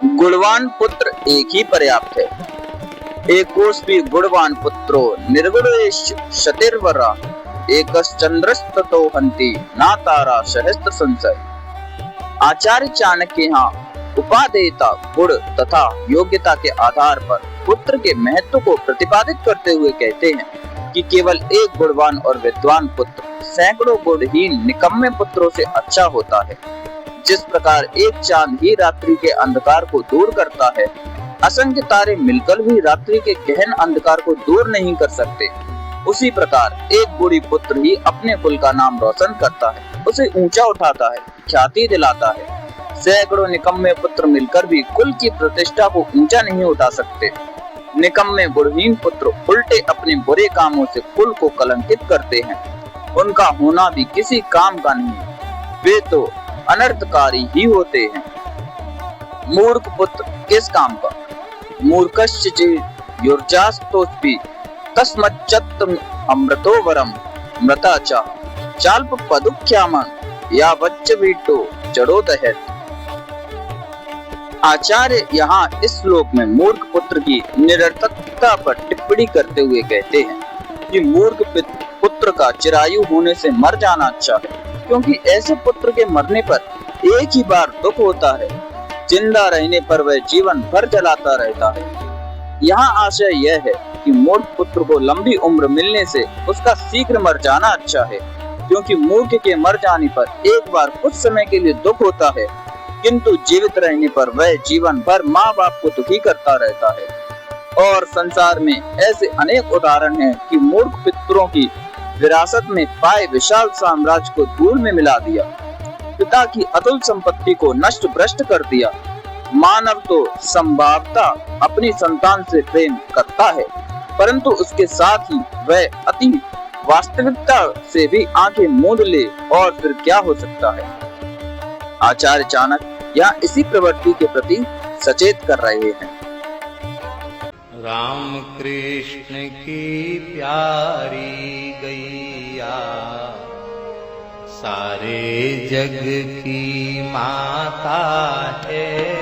गुणवान पुत्र एक ही पर्याप्त है। एकोस भी गुणवान पुत्रो निर्गुणेश शतिर्वरा एकश्चंद्रस्ततो हन्ति ना तारा सहस्त्र संशय। आचार्य चाणक्य यहाँ उपादेयता गुण तथा योग्यता के आधार पर पुत्र के महत्व को प्रतिपादित करते हुए कहते हैं कि केवल एक गुणवान और विद्वान पुत्र सैकड़ों गुणहीन निकम्मे पुत्रों से अच्छा होता है। जिस प्रकार एक चांद ही रात्रि के अंधकार को दूर करता है, असंख्य तारे मिलकर भी रात्रि के गहन अंधकार को दूर नहीं कर सकते, उसी प्रकार एक गुणी पुत्र ही अपने कुल का नाम रोशन करता है, उसे ऊंचा उठाता है, ख्याति दिलाता है। सैकड़ों निकम्मे पुत्र मिलकर भी कुल की प्रतिष्ठा को ऊंचा नहीं उठा सकते। निकम्मे गुणहीन पुत्र उल्टे अपने बुरे कामों से कुल को कलंकित करते हैं। उनका होना भी किसी काम का नहीं, वे तो अनर्थकारी ही होते हैं। मूर्ख पुत्र किस काम का? मूर्खश्च युर्जास्तोस्पि तस्मच्चत्त अमृतो वरम मृता च चाल्प पदुख्यामं या वच्च वीटो जड़ो दहेत। आचार्य यहाँ इस श्लोक में मूर्ख पुत्र की निरर्थकता पर टिप्पणी करते हुए कहते हैं कि मूर्ख पुत्र का चिरायु होने से मर जाना अच्छा है, क्योंकि ऐसे पुत्र के मरने पर एक ही बार दुख होता है, जिंदा रहने पर वह जीवन भर जलाता रहता है। यहाँ आशय यह है कि मूर्ख पुत्र को लंबी उम्र मिलने से उसका शीघ्र मर जाना अच्छा है, क्योंकि मूर्ख के मर जाने पर एक बार कुछ समय के लिए दुख होता है, किंतु जीवित रहने पर वह जीवन भर माँ बाप को दुखी करता रहता है। और संसार में ऐसे अनेक उदाहरण हैं कि मूर्ख पितरों की विरासत में पाए विशाल साम्राज्य को धूल में मिला दिया, पिता की अतुल संपत्ति को नष्ट भ्रष्ट कर दिया। मानव तो संभवतः अपनी संतान से प्रेम करता है, परंतु उसके साथ ही वह अति वास्तविकता से भी आंखें मूंद ले, और फिर क्या हो सकता है। आचार्य चाणक्य यहाँ इसी प्रवृत्ति के प्रति सचेत कर रहे हैं। राम कृष्ण की प्यारी गैया सारे जग की माता है।